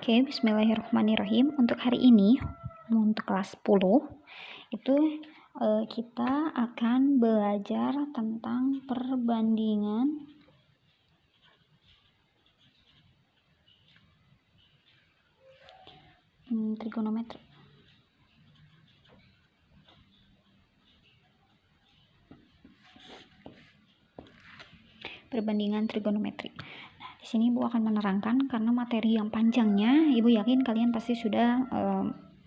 Oke, bismillahirrahmanirrahim. Untuk hari ini, untuk kelas 10, itu kita akan belajar tentang perbandingan trigonometri. Perbandingan trigonometri. Di sini Ibu akan menerangkan karena materi yang panjangnya, Ibu yakin kalian pasti sudah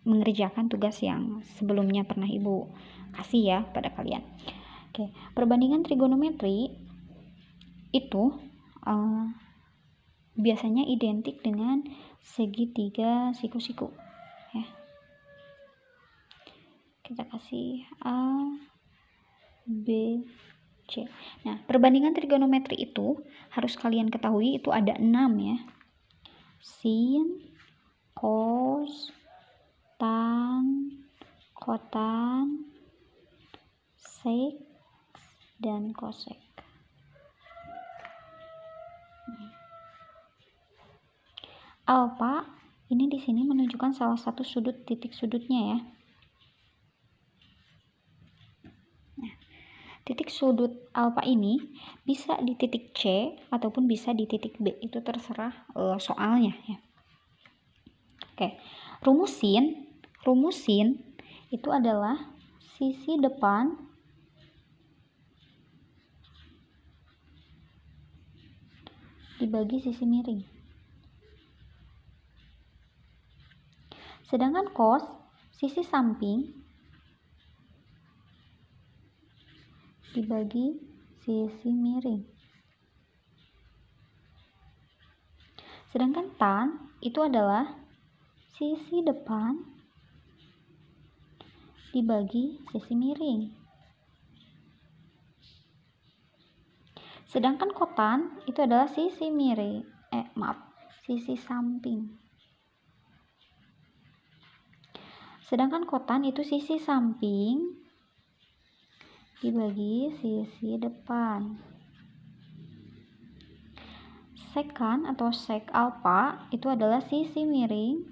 mengerjakan tugas yang sebelumnya pernah Ibu kasih ya pada kalian. Oke, perbandingan trigonometri itu biasanya identik dengan segitiga siku-siku ya. Kita kasih A, B, C. Nah, perbandingan trigonometri itu harus kalian ketahui itu ada 6 ya. Sin, cos, tan, kotan, sek, dan kosek. Alfa ini di sini menunjukkan salah satu sudut titik sudutnya ya. Nah, titik sudut alfa ini bisa di titik C ataupun bisa di titik B, itu terserah soalnya ya. Oke, rumusin itu adalah sisi depan dibagi sisi miring. Sedangkan cos sisi samping dibagi sisi miring. Sedangkan tan itu adalah sisi depan dibagi sisi miring. Sedangkan kotan itu adalah sisi miring, sisi samping. Sedangkan kotan itu sisi samping dibagi sisi depan. Sekan atau sek alfa itu adalah sisi miring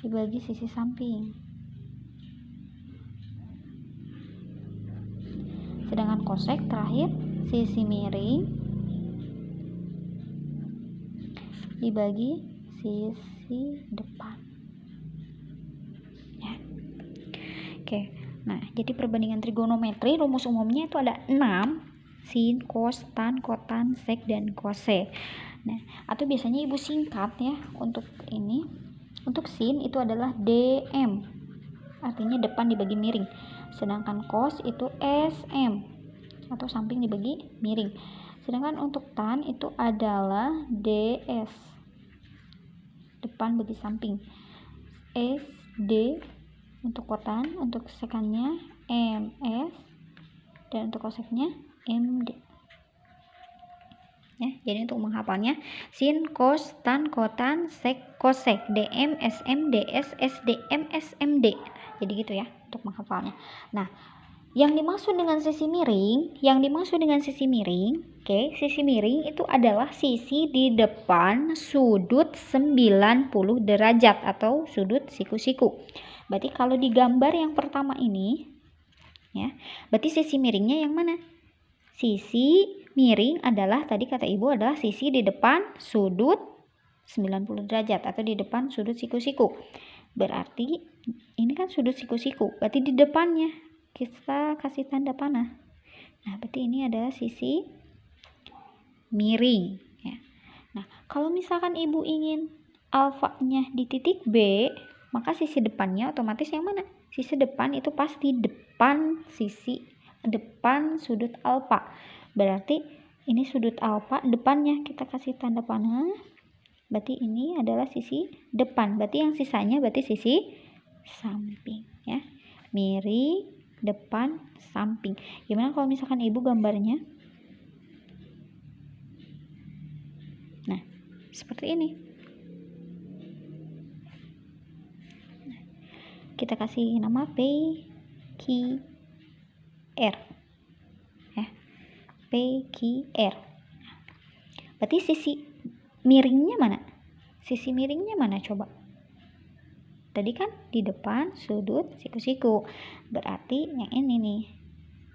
dibagi sisi samping. Sedangkan kosek terakhir sisi miring dibagi sisi depan. Ya. Oke. Nah, jadi perbandingan trigonometri rumus umumnya itu ada 6, sin, cos, tan, kotan, sek, dan kosek. Nah, atau biasanya Ibu singkat ya untuk ini. Untuk sin itu adalah dm, artinya depan dibagi miring. Sedangkan cos itu sm, atau samping dibagi miring. Sedangkan untuk tan itu adalah ds, depan bagi samping. sd untuk kotan, untuk sekannya ms, dan untuk koseknya md. Ya, jadi untuk menghafalnya sin, cos, tan, kotan, sek, kosek, dm, sm, ds, sdm, smd. Jadi gitu ya untuk menghafalnya. Nah, yang dimaksud dengan sisi miring, sisi miring itu adalah sisi di depan sudut 90 derajat atau sudut siku-siku. Berarti kalau di gambar yang pertama ini ya, berarti sisi miringnya yang mana? Sisi miring adalah tadi kata Ibu adalah sisi di depan sudut 90 derajat atau di depan sudut siku-siku. Berarti ini kan sudut siku-siku, berarti di depannya kita kasih tanda panah. Nah, berarti ini adalah sisi miring ya. Nah, kalau misalkan Ibu ingin alfanya di titik B, maka sisi depannya otomatis yang mana? Sisi depan itu pasti depan sudut alfa. Berarti ini sudut alfa, depannya kita kasih tanda panah. Berarti ini adalah sisi depan. Berarti yang sisanya berarti sisi samping ya. Miring, depan, samping. Gimana kalau misalkan Ibu gambarnya? Nah, seperti ini. Kita kasih nama P, Q, R ya. P, Q, R. Berarti sisi miringnya mana? Sisi miringnya mana coba? Tadi kan di depan sudut siku-siku. Berarti yang ini nih.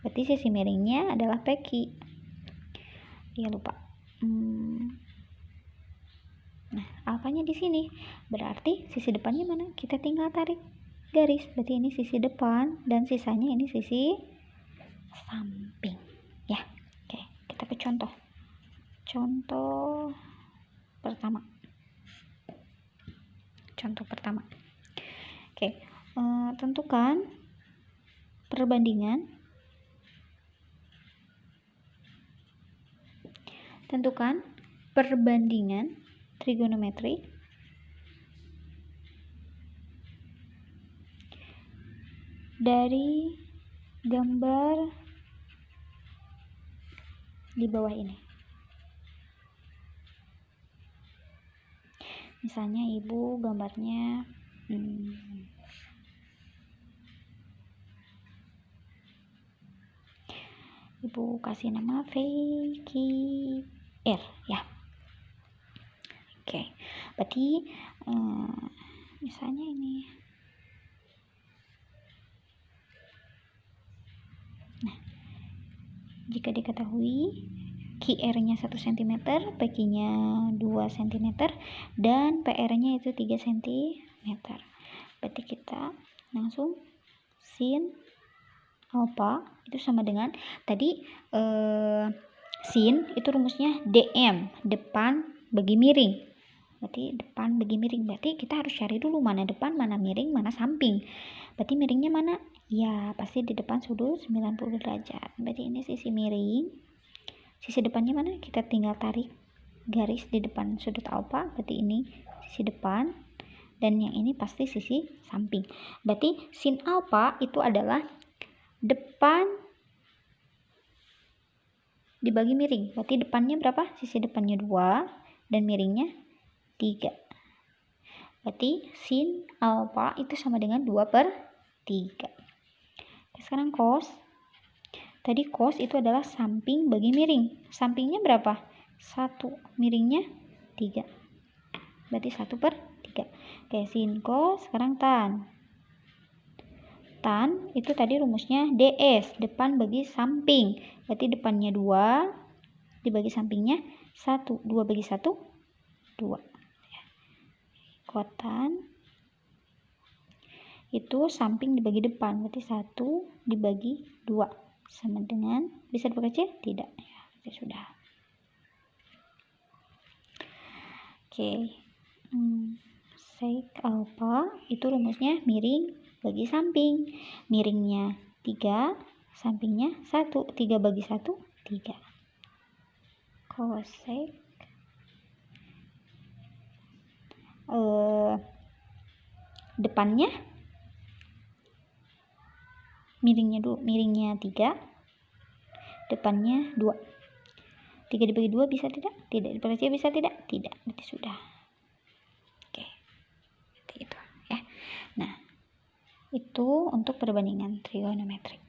Berarti sisi miringnya adalah peki. Dia lupa. Nah, alfanya di sini. Berarti sisi depannya mana? Kita tinggal tarik garis. Berarti ini sisi depan dan sisanya ini sisi samping. Ya. Oke, kita ke contoh. Contoh pertama. Oke, tentukan perbandingan. Trigonometri dari gambar di bawah ini. Misalnya ibu gambarnya ibu kasih nama VKR ya. Oke, berarti misalnya ini. Nah, jika diketahui QR-nya 1 cm, PQ-nya 2 cm, dan PR-nya itu 3 cm. Berarti kita langsung sin alpha itu sama dengan tadi sin itu rumusnya DM, depan bagi miring. Berarti depan bagi miring. Berarti kita harus cari dulu mana depan, mana miring, mana samping. Berarti miringnya mana? Ya, pasti di depan sudut 90 derajat. Berarti ini sisi miring. Sisi depannya mana? Kita tinggal tarik garis di depan sudut alfa. Berarti ini sisi depan. Dan yang ini pasti sisi samping. Berarti sin alfa itu adalah depan dibagi miring. Berarti depannya berapa? Sisi depannya 2 dan miringnya 3. Berarti sin alfa itu sama dengan 2/3. Sekarang cos. Tadi cos itu adalah samping bagi miring. Sampingnya berapa? 1. Miringnya 3. Berarti 1/3. Oke, sin cos. Sekarang tan. Tan itu tadi rumusnya DS, depan bagi samping. Berarti depannya 2, dibagi sampingnya 1. 2 bagi 1, 2. Kotan itu samping dibagi depan. Berarti 1 dibagi 2. Sama dengan, bisa dibaca? Tidak. Ya, sudah. Oke. Sek alpha itu rumusnya miring bagi samping. Miringnya 3, sampingnya 1. 3 bagi 1, 3. Kosek depannya miringnya 3, depannya 2. 3 dibagi 2 bisa tidak? Tidak. Dipercaya bisa tidak? Tidak. Berarti sudah. Oke. Berarti itu ya. Nah, itu untuk perbandingan trigonometri.